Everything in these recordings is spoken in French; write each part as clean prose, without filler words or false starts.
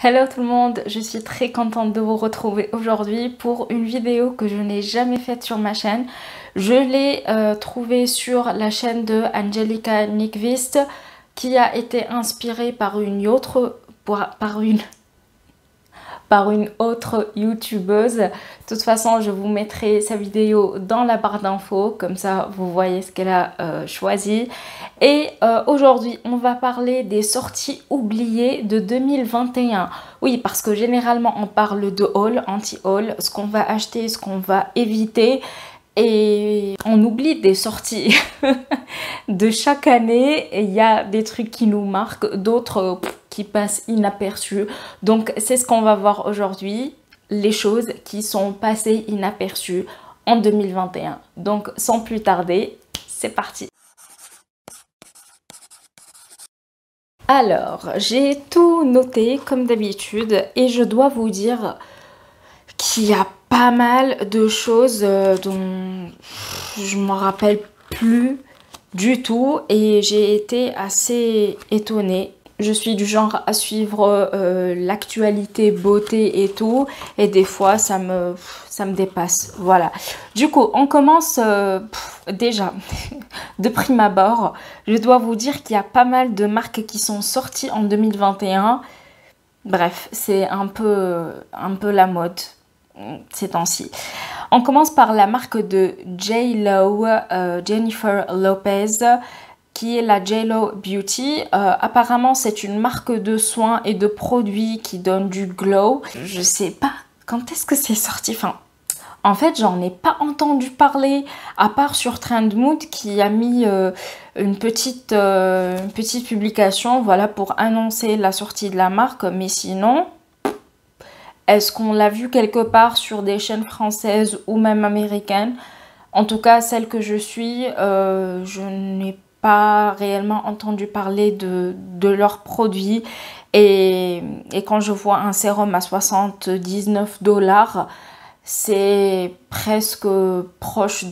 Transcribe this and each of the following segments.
Hello tout le monde, je suis très contente de vous retrouver aujourd'hui pour une vidéo que je n'ai jamais faite sur ma chaîne. Je l'ai trouvée sur la chaîne de Angelica Nyqvist qui a été inspirée par une autre youtubeuse. De toute façon, je vous mettrai sa vidéo dans la barre d'infos, comme ça vous voyez ce qu'elle a choisi. Et aujourd'hui, on va parler des sorties oubliées de 2021. Oui, parce que généralement, on parle de haul, anti-haul, ce qu'on va acheter, ce qu'on va éviter. Et on oublie des sorties de chaque année. Il y a des trucs qui nous marquent, d'autres qui passent inaperçus. Donc c'est ce qu'on va voir aujourd'hui, les choses qui sont passées inaperçues en 2021. Donc sans plus tarder, c'est parti. Alors, j'ai tout noté comme d'habitude et je dois vous dire qu'il y a pas mal de choses dont je me rappelle plus du tout et j'ai été assez étonnée. Je suis du genre à suivre l'actualité beauté et tout, et des fois ça me dépasse. Voilà. Du coup, on commence déjà de prime abord. Je dois vous dire qu'il y a pas mal de marques qui sont sorties en 2021. Bref, c'est un peu la mode ces temps-ci. On commence par la marque de J.Lo, Jennifer Lopez, qui est la J.Lo Beauty. Apparemment, c'est une marque de soins et de produits qui donne du glow. Je sais pas quand est-ce que c'est sorti. Enfin, en fait, j'en ai pas entendu parler, à part sur Trendmood qui a mis une petite publication, voilà, pour annoncer la sortie de la marque. Mais sinon, est-ce qu'on l'a vu quelque part sur des chaînes françaises ou même américaines? En tout cas, celle que je suis, je n'ai pas réellement entendu parler de leurs produits. Et quand je vois un sérum à 79 $, c'est presque proche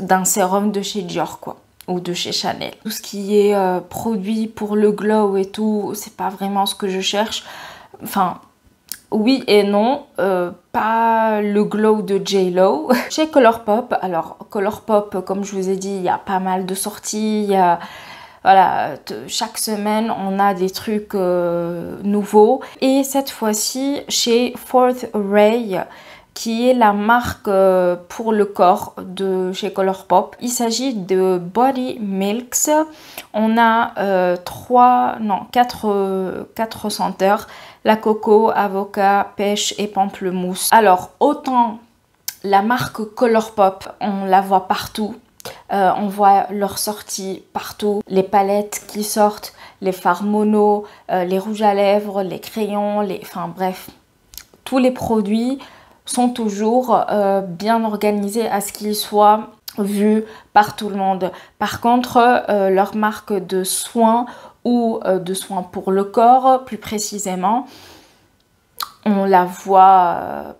d'un sérum de chez Dior, quoi, ou de chez Chanel. Tout ce qui est produit pour le glow et tout, c'est pas vraiment ce que je cherche. Enfin, oui et non, pas le glow de J.Lo. Chez Colourpop, alors Colourpop, comme je vous ai dit, il y a pas mal de sorties, il y a, voilà, chaque semaine on a des trucs nouveaux. Et cette fois-ci chez Fourth Ray, qui est la marque pour le corps de chez Colourpop. Il s'agit de Body Milks. On a 4 senteurs. La coco, avocat, pêche et pamplemousse. Alors, autant la marque Colourpop, on la voit partout. On voit leurs sorties partout. Les palettes qui sortent, les fards mono, les rouges à lèvres, les crayons, enfin bref. Tous les produits sont toujours bien organisés à ce qu'ils soient vus par tout le monde. Par contre, leur marque de soins ou de soins pour le corps, plus précisément, on la voit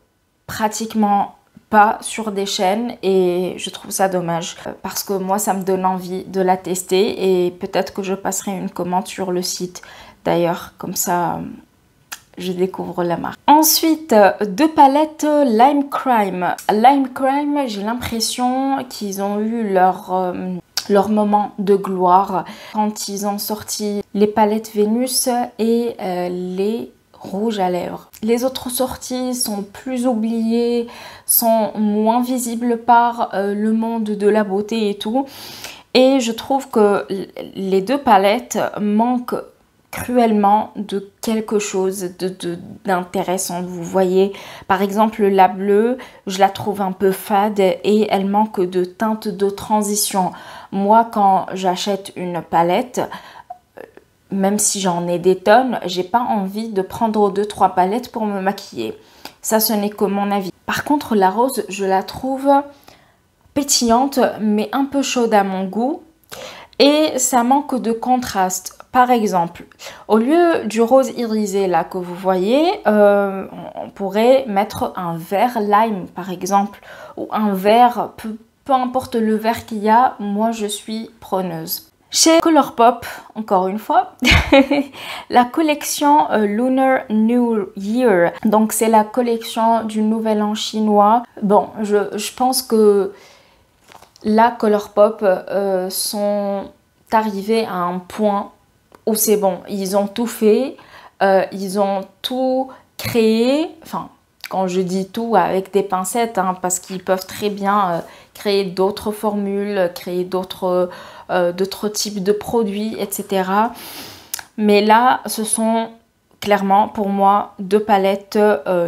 pratiquement pas sur des chaînes et je trouve ça dommage parce que moi ça me donne envie de la tester et peut-être que je passerai une commande sur le site d'ailleurs, comme ça je découvre la marque. Ensuite, deux palettes Lime Crime. Lime Crime, j'ai l'impression qu'ils ont eu leur moment de gloire quand ils ont sorti les palettes Vénus et les rouges à lèvres. Les autres sorties sont plus oubliées, sont moins visibles par le monde de la beauté et tout. Et je trouve que les deux palettes manquent cruellement de quelque chose d'intéressant. Vous voyez, par exemple, la bleue, je la trouve un peu fade et elle manque de teinte de transition. Moi, quand j'achète une palette, même si j'en ai des tonnes, j'ai pas envie de prendre 2-3 palettes pour me maquiller. Ça, ce n'est que mon avis. Par contre, la rose, je la trouve pétillante, mais un peu chaude à mon goût. Et ça manque de contraste. Par exemple, au lieu du rose irisé là que vous voyez, on pourrait mettre un vert lime par exemple, ou un vert, peu importe le vert qu'il y a, moi je suis preneuse. Chez Colourpop, encore une fois, la collection Lunar New Year. Donc c'est la collection du Nouvel An chinois. Bon, je pense que là, Colourpop sont arrivés à un point où c'est bon. Ils ont tout fait, ils ont tout créé, enfin, quand je dis tout avec des pincettes, hein, parce qu'ils peuvent très bien créer d'autres formules, créer d'autres types de produits, etc. Mais là, ce sont clairement pour moi 2 palettes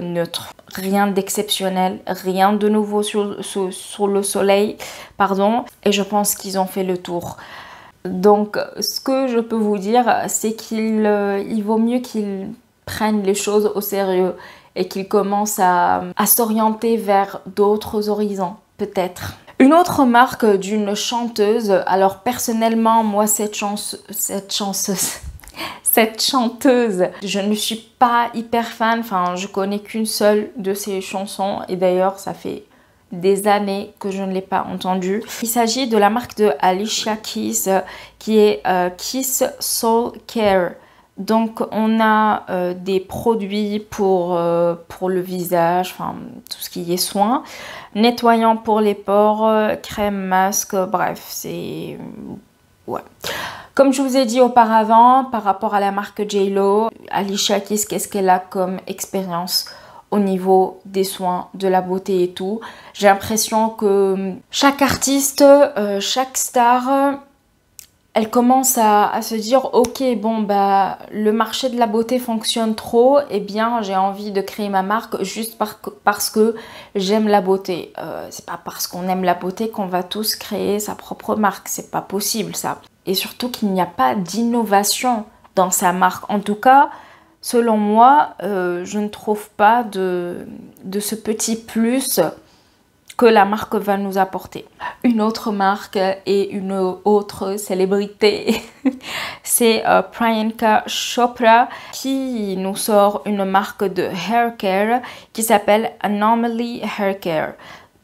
neutres. Rien d'exceptionnel, rien de nouveau sur le soleil, pardon. Et je pense qu'ils ont fait le tour. Donc, ce que je peux vous dire, c'est qu'il vaut mieux qu'ils prennent les choses au sérieux et qu'ils commencent à s'orienter vers d'autres horizons, peut-être. Une autre marque d'une chanteuse, alors personnellement, moi, cette chanteuse, je ne suis pas hyper fan, enfin, je connais qu'une seule de ses chansons et d'ailleurs, ça fait des années que je ne l'ai pas entendue. Il s'agit de la marque de Alicia Keys qui est Kiss Soul Care. Donc on a des produits pour le visage, enfin tout ce qui est soin, nettoyant pour les pores, crème, masque, bref, c'est... ouais. Comme je vous ai dit auparavant, par rapport à la marque JLo, Alicia Keys, qu'est-ce qu'elle a comme expérience au niveau des soins, de la beauté et tout. J'ai l'impression que chaque artiste, chaque star... elle commence à se dire ok bon bah le marché de la beauté fonctionne trop, et bien j'ai envie de créer ma marque juste parce que j'aime la beauté. C'est pas parce qu'on aime la beauté qu'on va tous créer sa propre marque, c'est pas possible ça. Et surtout qu'il n'y a pas d'innovation dans sa marque. En tout cas, selon moi, je ne trouve pas de ce petit plus que la marque va nous apporter. Une autre marque et une autre célébrité, c'est Priyanka Chopra qui nous sort une marque de hair care qui s'appelle Anomaly Hair Care.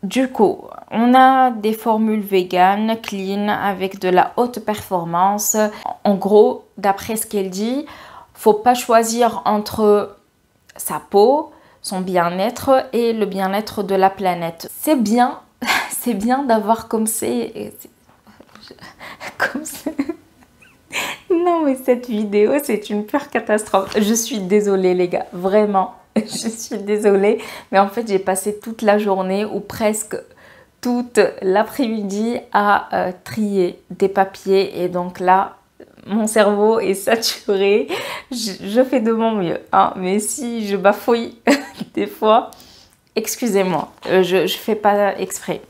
Du coup, on a des formules vegan, clean, avec de la haute performance. En gros, d'après ce qu'elle dit, faut pas choisir entre sa peau, son bien-être et le bien-être de la planète. C'est bien d'avoir comme c'est... Non mais cette vidéo, c'est une pure catastrophe. Je suis désolée les gars, vraiment. Je suis désolée. Mais en fait, j'ai passé toute la journée ou presque toute l'après-midi à trier des papiers. Et donc là, mon cerveau est saturé. Je fais de mon mieux. Hein. Mais si je bafouille des fois, excusez-moi. Je fais pas exprès.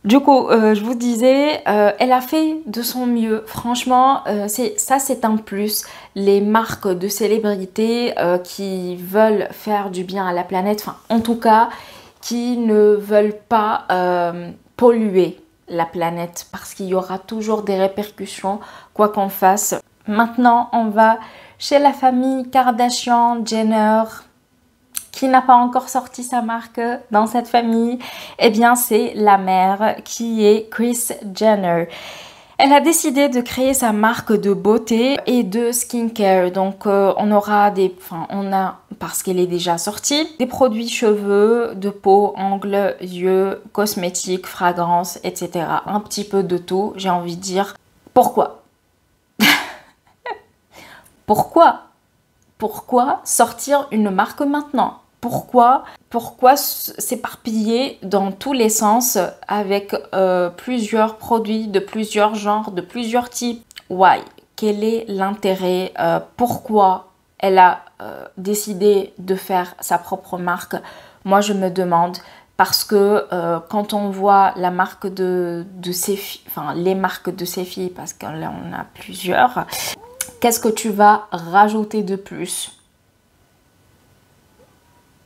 Du coup, je vous disais, elle a fait de son mieux. Franchement, c'est un plus. Les marques de célébrités qui veulent faire du bien à la planète, enfin, en tout cas, qui ne veulent pas polluer la planète parce qu'il y aura toujours des répercussions, quoi qu'on fasse. Maintenant, on va chez la famille Kardashian-Jenner, qui n'a pas encore sorti sa marque dans cette famille. Eh bien, c'est la mère qui est Kris Jenner. Elle a décidé de créer sa marque de beauté et de skincare. Donc, on aura parce qu'elle est déjà sortie, des produits cheveux, de peau, ongles, yeux, cosmétiques, fragrances, etc. Un petit peu de tout, j'ai envie de dire. Pourquoi? Pourquoi sortir une marque maintenant? Pourquoi s'éparpiller dans tous les sens avec plusieurs produits de plusieurs genres, de plusieurs types? Why? Quel est l'intérêt? Pourquoi elle a décidé de faire sa propre marque? Moi, je me demande parce que quand on voit la marque de ses filles, enfin les marques de ses filles, parce qu'on en a plusieurs, qu'est-ce que tu vas rajouter de plus?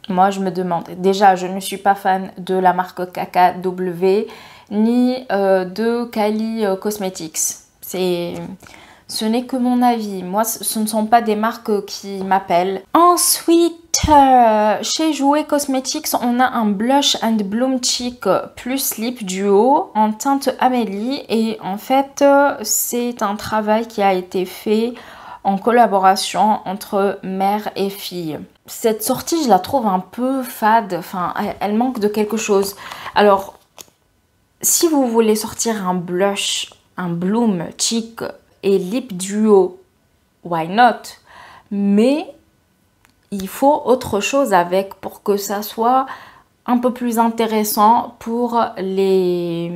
Moi, je me demande. Déjà, je ne suis pas fan de la marque KKW ni de Kylie Cosmetics. Ce n'est que mon avis. Moi, ce ne sont pas des marques qui m'appellent. Ensuite, chez Jouer Cosmetics, on a un Blush and Bloom Cheek plus Lip Duo en teinte Amélie. Et en fait, c'est un travail qui a été fait en collaboration entre mère et fille. Cette sortie, je la trouve un peu fade. Enfin, elle manque de quelque chose. Alors, si vous voulez sortir un blush, un Bloom Cheek et Lip Duo, why not? Mais il faut autre chose avec pour que ça soit un peu plus intéressant pour les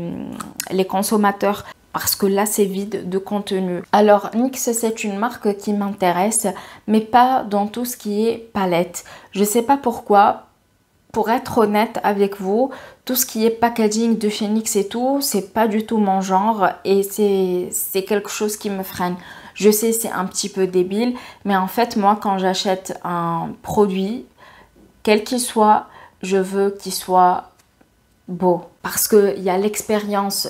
consommateurs. Parce que là, c'est vide de contenu. Alors, NYX, c'est une marque qui m'intéresse, mais pas dans tout ce qui est palette. Je sais pas pourquoi. Pour être honnête avec vous, tout ce qui est packaging de chez NYX et tout, c'est pas du tout mon genre et c'est quelque chose qui me freine. Je sais, c'est un petit peu débile, mais en fait, moi, quand j'achète un produit, quel qu'il soit, je veux qu'il soit beau. Parce qu'il y a l'expérience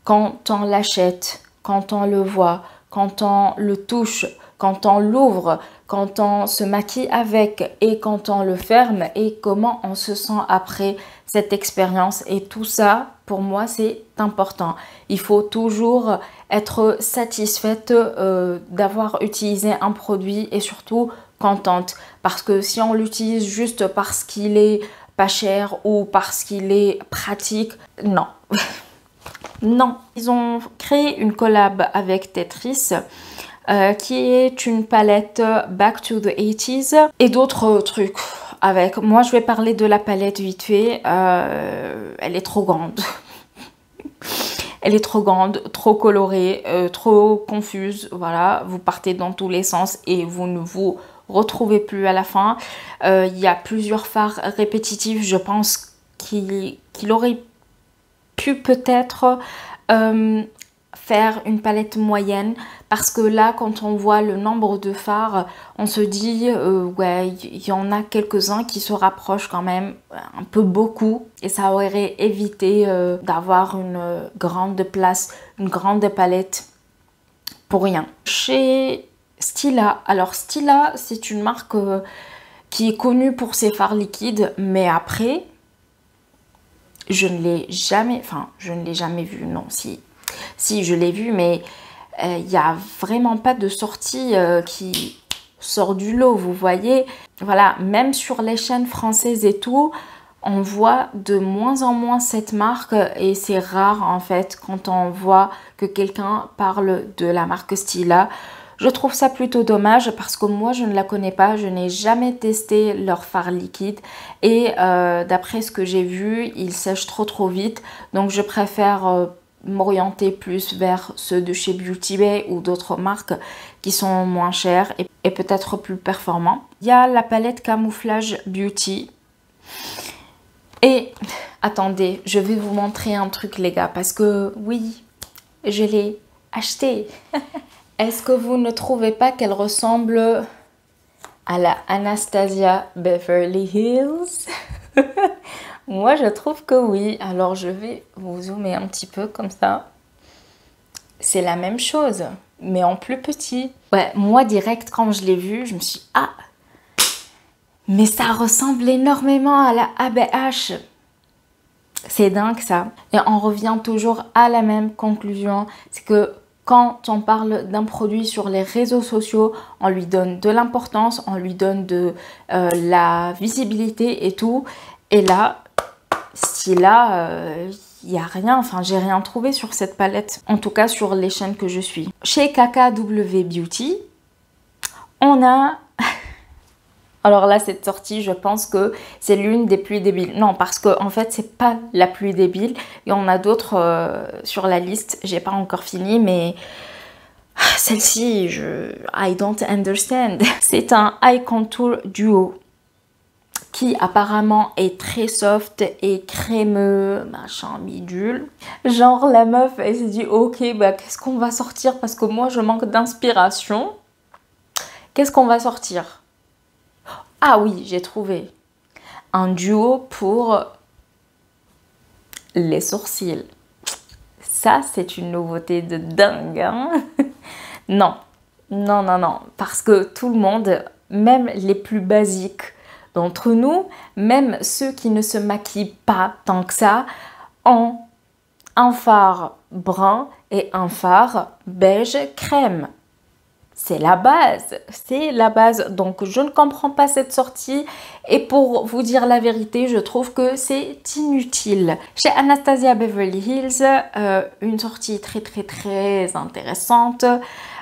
quand on l'achète, quand on le voit, quand on le touche, quand on l'ouvre, quand on se maquille avec et quand on le ferme et comment on se sent après cette expérience. Et tout ça, pour moi, c'est important. Il faut toujours être satisfaite d'avoir utilisé un produit et surtout contente. Parce que si on l'utilise juste parce qu'il est pas cher ou parce qu'il est pratique, non. Non. Ils ont créé une collab avec Tetris. Qui est une palette Back to the 80s et d'autres trucs avec. Moi, je vais parler de la palette vite fait. Elle est trop grande. Elle est trop grande, trop colorée, trop confuse. Voilà, vous partez dans tous les sens et vous ne vous retrouvez plus à la fin. Il y a plusieurs fards répétitifs. Je pense qu'il aurait pu peut-être faire une palette moyenne parce que là quand on voit le nombre de fards on se dit ouais il y en a quelques-uns qui se rapprochent quand même un peu beaucoup et ça aurait évité d'avoir une grande place, une grande palette pour rien. Chez Stila, alors Stila c'est une marque qui est connue pour ses fards liquides mais après je ne l'ai jamais vu, non si je l'ai vu, mais il n'y a vraiment pas de sortie qui sort du lot, vous voyez. Voilà, même sur les chaînes françaises et tout, on voit de moins en moins cette marque et c'est rare en fait quand on voit que quelqu'un parle de la marque Stila. Je trouve ça plutôt dommage parce que moi je ne la connais pas, je n'ai jamais testé leur fard liquide et d'après ce que j'ai vu, ils sèchent trop vite, donc je préfère m'orienter plus vers ceux de chez Beauty Bay ou d'autres marques qui sont moins chères et peut-être plus performants. Il y a la palette Camouflage Beauty. Et attendez, je vais vous montrer un truc les gars parce que oui, je l'ai acheté. Est-ce que vous ne trouvez pas qu'elle ressemble à la Anastasia Beverly Hills? Moi, je trouve que oui. Alors, je vais vous zoomer un petit peu comme ça. C'est la même chose, mais en plus petit. Ouais, moi, direct, quand je l'ai vu, je me suis dit, ah, mais ça ressemble énormément à la ABH. C'est dingue, ça. Et on revient toujours à la même conclusion. C'est que quand on parle d'un produit sur les réseaux sociaux, on lui donne de l'importance, on lui donne de la visibilité et tout. Et là, Stila, il n'y a rien, enfin j'ai rien trouvé sur cette palette, en tout cas sur les chaînes que je suis. Chez KKW Beauty, on a... Alors là, cette sortie, je pense que c'est l'une des plus débiles. Non, parce que en fait, c'est pas la plus débile. Il y en a d'autres sur la liste, j'ai pas encore fini, mais... Celle-ci, I don't understand. C'est un Eye Contour Duo qui apparemment est très soft et crémeux, machin, bidule. Genre la meuf, elle s'est dit ok, bah qu'est-ce qu'on va sortir parce que moi je manque d'inspiration. Qu'est-ce qu'on va sortir? Ah oui, j'ai trouvé un duo pour les sourcils. Ça, c'est une nouveauté de dingue, hein. Non, non, non, non. Parce que tout le monde, même les plus basiques d'entre nous, même ceux qui ne se maquillent pas tant que ça, ont un fard brun et un fard beige crème. C'est la base, c'est la base. Donc je ne comprends pas cette sortie et pour vous dire la vérité, je trouve que c'est inutile. Chez Anastasia Beverly Hills, une sortie très très très intéressante,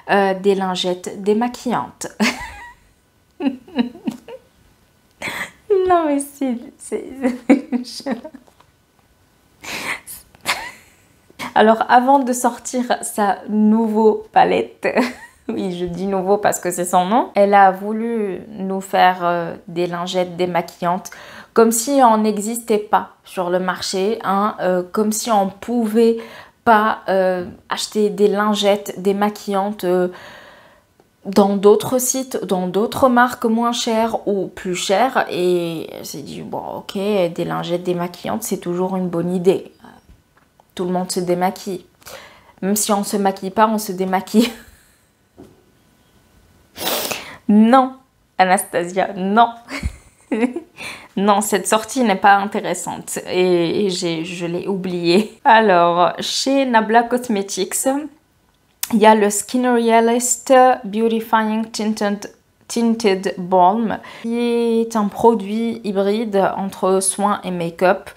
des lingettes démaquillantes. Non mais c'est... Alors avant de sortir sa nouveau palette, oui, je dis nouveau parce que c'est son nom. Elle a voulu nous faire des lingettes démaquillantes comme si on n'existait pas sur le marché, hein, comme si on pouvait pas acheter des lingettes démaquillantes dans d'autres sites, dans d'autres marques moins chères ou plus chères. Et j'ai dit, bon, ok, des lingettes démaquillantes, c'est toujours une bonne idée. Tout le monde se démaquille. Même si on ne se maquille pas, on se démaquille. Non, Anastasia, non. Non, cette sortie n'est pas intéressante et je l'ai oubliée. Alors, chez Nabla Cosmetics, il y a le Skin Realist Beautifying Tinted Balm, qui est un produit hybride entre soins et make-up.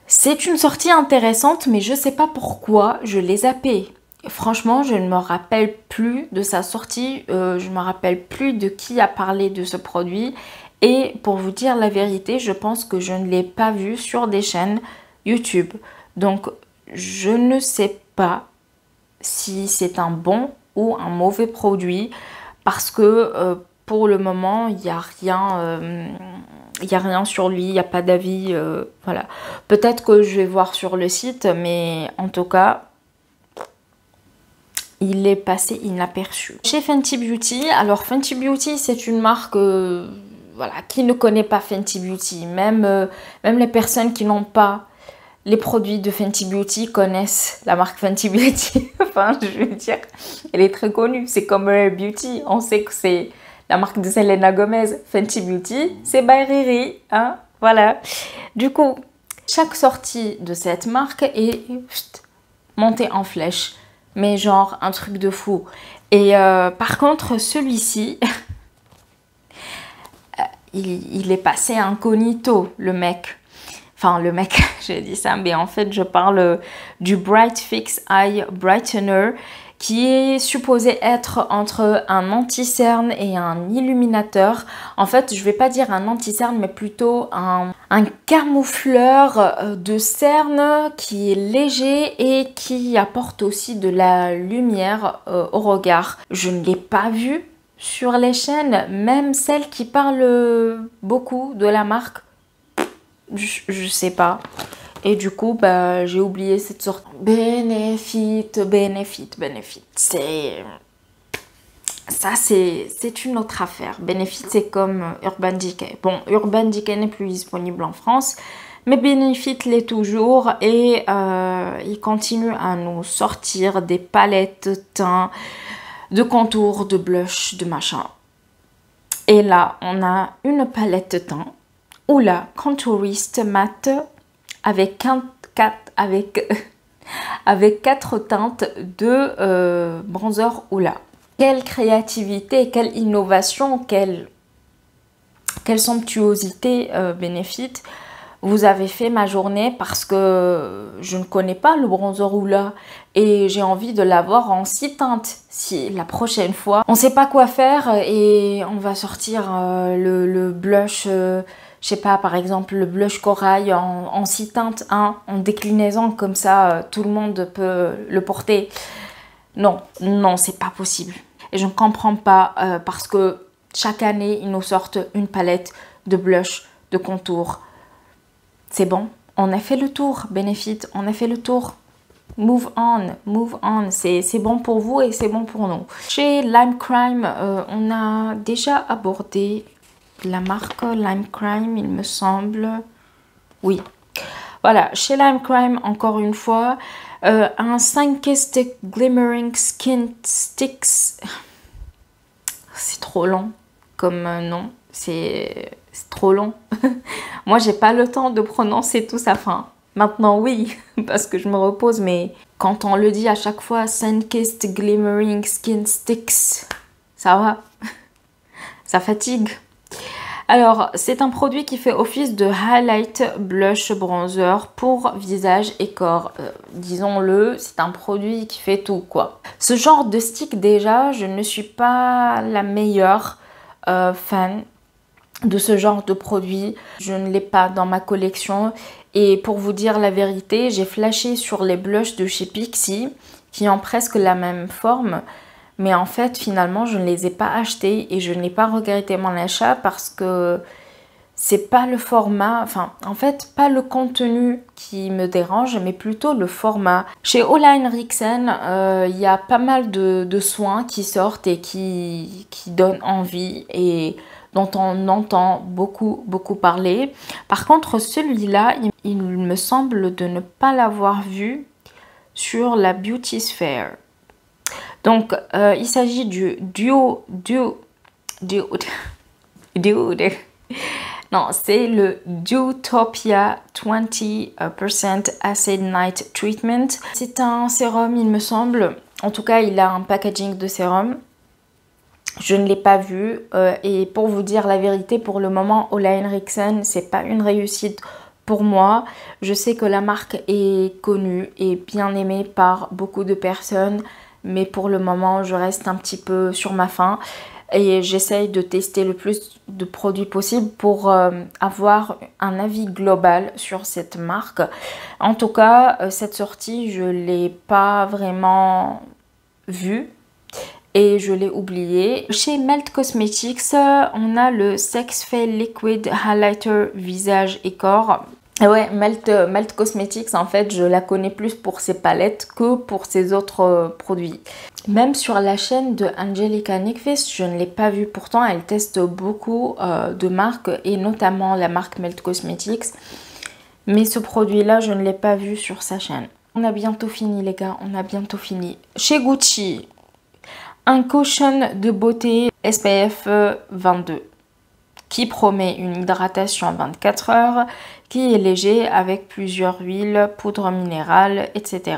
C'est une sortie intéressante, mais je ne sais pas pourquoi je l'ai zappée. Franchement, je ne me rappelle plus de sa sortie, je ne me rappelle plus de qui a parlé de ce produit. Et pour vous dire la vérité, je pense que je ne l'ai pas vu sur des chaînes YouTube. Donc, je ne sais pas si c'est un bon ou un mauvais produit parce que pour le moment, il n'y a rien sur lui, il n'y a pas d'avis. Voilà. Peut-être que je vais voir sur le site, mais en tout cas, il est passé inaperçu. Chez Fenty Beauty, alors Fenty Beauty, c'est une marque... voilà, qui ne connaît pas Fenty Beauty, même les personnes qui n'ont pas les produits de Fenty Beauty connaissent la marque Fenty Beauty. Enfin, je veux dire, elle est très connue. C'est comme Rare Beauty. On sait que c'est la marque de Selena Gomez. Fenty Beauty, c'est by Riri. Hein? Voilà. Du coup, chaque sortie de cette marque est montée en flèche. Mais genre, un truc de fou. Et par contre, celui-ci... il est passé incognito, le mec. Enfin, le mec, j'ai dit ça, mais en fait, je parle du Bright Fix Eye Brightener qui est supposé être entre un anti-cerne et un illuminateur. En fait, je vais pas dire un anti-cerne, mais plutôt un camoufleur de cerne qui est léger et qui apporte aussi de la lumière au regard. Je ne l'ai pas vu sur les chaînes, même celles qui parlent beaucoup de la marque, je sais pas. Et du coup, bah, j'ai oublié cette sorte. Benefit. C'est une autre affaire. Benefit, c'est comme Urban Decay. Bon, Urban Decay n'est plus disponible en France, mais Benefit l'est toujours et il continue à nous sortir des palettes teints, de contours, de blush, de machin. Et là, on a une palette teint Hoola Contourist Matte avec 4 teintes de bronzer Hoola. Quelle créativité, quelle innovation, quelle somptuosité Benefit. Vous avez fait ma journée parce que je ne connais pas le bronzer Hoola et j'ai envie de l'avoir en 6 teintes. Si la prochaine fois, on ne sait pas quoi faire et on va sortir le blush, je sais pas, par exemple le blush corail en 6 teintes, hein, en déclinaison, comme ça tout le monde peut le porter. Non, non, c'est pas possible. Et je ne comprends pas parce que chaque année, ils nous sortent une palette de blush, de contour. C'est bon, on a fait le tour, Benefit, on a fait le tour. Move on, c'est bon pour vous et c'est bon pour nous. Chez Lime Crime, on a déjà abordé la marque Lime Crime, il me semble. Oui, voilà, chez Lime Crime, encore une fois, Un Sunkissed Glimmering Skin Sticks. C'est trop long comme nom. C'est trop long. Moi, j'ai pas le temps de prononcer tout ça. Enfin, maintenant, oui, parce que je me repose. Mais quand on le dit à chaque fois, Sunkissed Glimmering Skin Sticks, ça va. Ça fatigue. Alors, c'est un produit qui fait office de highlight, blush, bronzer pour visage et corps. Disons-le, c'est un produit qui fait tout, quoi. Ce genre de stick, déjà, je ne suis pas la meilleure fan de ce genre de produit. Je ne l'ai pas dans ma collection. Et pour vous dire la vérité, j'ai flashé sur les blushs de chez Pixi qui ont presque la même forme. Mais en fait, finalement, je ne les ai pas achetés et je n'ai pas regretté mon achat parce que c'est pas le format, enfin, en fait, pas le contenu qui me dérange, mais plutôt le format. Chez Ole Henriksen, il y a pas mal de soins qui sortent et qui donnent envie et dont on entend beaucoup parler. Par contre, celui-là, il me semble de ne pas l'avoir vu sur la Beauty Sphere. Donc, il s'agit du non, c'est le Dewtopia 20% Acid Night Treatment. C'est un sérum, il me semble. En tout cas, il a un packaging de sérum. Je ne l'ai pas vu. Et pour vous dire la vérité, pour le moment, Ole Henriksen, c'est pas une réussite pour moi. Je sais que la marque est connue et bien aimée par beaucoup de personnes. Mais pour le moment, je reste un petit peu sur ma faim et j'essaye de tester le plus de produits possible pour avoir un avis global sur cette marque. En tout cas, cette sortie, je ne l'ai pas vraiment vue et je l'ai oubliée. Chez Melt Cosmetics, on a le Sex Fail Liquid Highlighter Visage et Corps. Ouais, Melt Cosmetics, en fait, je la connais plus pour ses palettes que pour ses autres produits. Même sur la chaîne de Angelica Nyqvist, je ne l'ai pas vue. Pourtant, elle teste beaucoup de marques et notamment la marque Melt Cosmetics. Mais ce produit-là, je ne l'ai pas vu sur sa chaîne. On a bientôt fini, les gars. On a bientôt fini. Chez Gucci, un cushion de beauté SPF 22. Qui promet une hydratation 24 heures, qui est léger avec plusieurs huiles, poudre minérale, etc.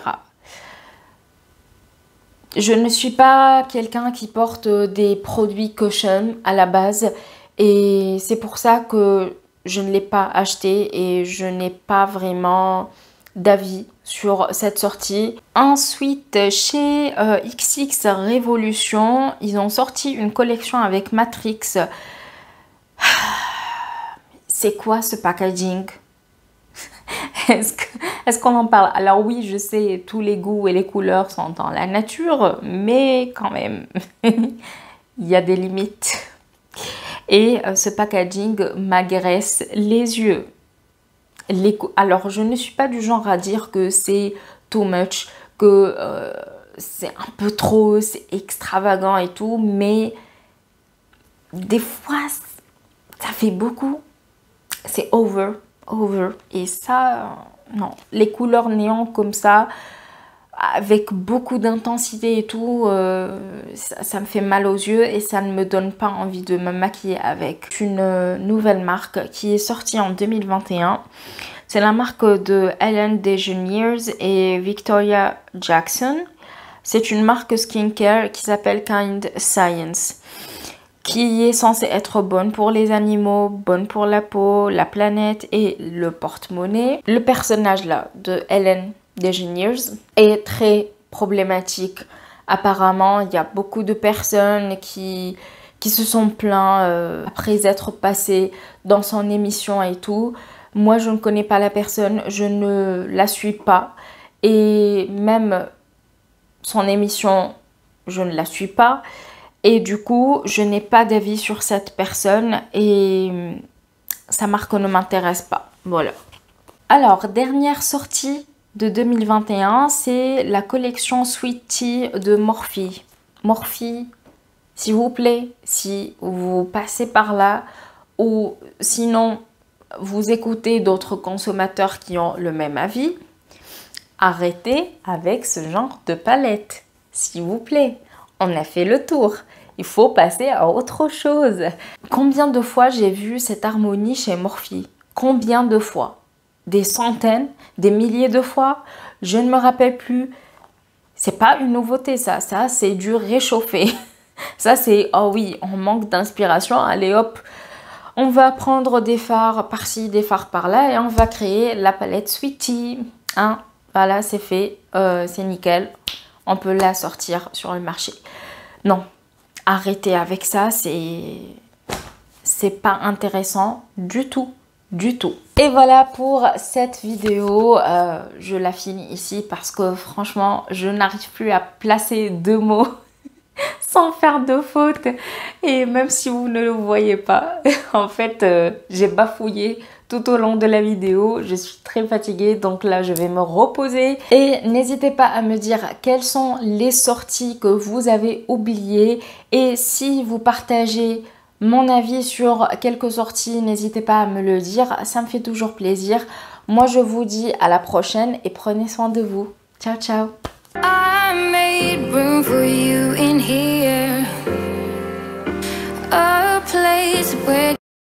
Je ne suis pas quelqu'un qui porte des produits cushion à la base et c'est pour ça que je ne l'ai pas acheté et je n'ai pas vraiment d'avis sur cette sortie. Ensuite, chez XX Revolution, ils ont sorti une collection avec Matrix. C'est quoi ce packaging? Est-ce qu'on en parle? Alors oui, je sais, tous les goûts et les couleurs sont dans la nature, mais quand même, il y a des limites. Et ce packaging m'agresse les yeux. Alors, je ne suis pas du genre à dire que c'est too much, que c'est un peu trop, c'est extravagant et tout, mais des fois, ça fait beaucoup. C'est over. Et ça, non. Les couleurs néon comme ça, avec beaucoup d'intensité et tout, ça me fait mal aux yeux et ça ne me donne pas envie de me maquiller avec. Une nouvelle marque qui est sortie en 2021. C'est la marque de Ellen DeGeneres et Victoria Jackson. C'est une marque skincare qui s'appelle Kind Science, qui est censée être bonne pour les animaux, bonne pour la peau, la planète et le porte-monnaie. Le personnage là de Ellen DeGeneres est très problématique. Apparemment, il y a beaucoup de personnes qui se sont plaints après être passées dans son émission et tout. Moi, je ne connais pas la personne, je ne la suis pas. Et même son émission, je ne la suis pas. Et du coup, je n'ai pas d'avis sur cette personne et sa marque ne m'intéresse pas. Voilà. Alors, dernière sortie de 2021, c'est la collection Sweet Tea de Morphe. Morphe, s'il vous plaît, si vous passez par là ou sinon vous écoutez d'autres consommateurs qui ont le même avis, arrêtez avec ce genre de palette, s'il vous plaît. On a fait le tour. Il faut passer à autre chose. Combien de fois j'ai vu cette harmonie chez Morphe? Combien de fois? Des centaines, des milliers de fois? Je ne me rappelle plus. C'est pas une nouveauté ça. Ça, c'est du réchauffé. Ça, c'est, oh oui, on manque d'inspiration. Allez hop, on va prendre des fards par-ci, des fards par-là et on va créer la palette Sweetie. Hein? Voilà, c'est fait. C'est nickel. On peut la sortir sur le marché. Non. Arrêtez avec ça, c'est pas intéressant du tout, du tout. Et voilà pour cette vidéo, je la finis ici parce que franchement, je n'arrive plus à placer deux mots sans faire de faute. Et même si vous ne le voyez pas, en fait, j'ai bafouillé tout au long de la vidéo. Je suis très fatiguée, donc là, je vais me reposer. Et n'hésitez pas à me dire quelles sont les sorties que vous avez oubliées. Et si vous partagez mon avis sur quelques sorties, n'hésitez pas à me le dire. Ça me fait toujours plaisir. Moi, je vous dis à la prochaine et prenez soin de vous. Ciao, ciao! I made room for you in here, a place where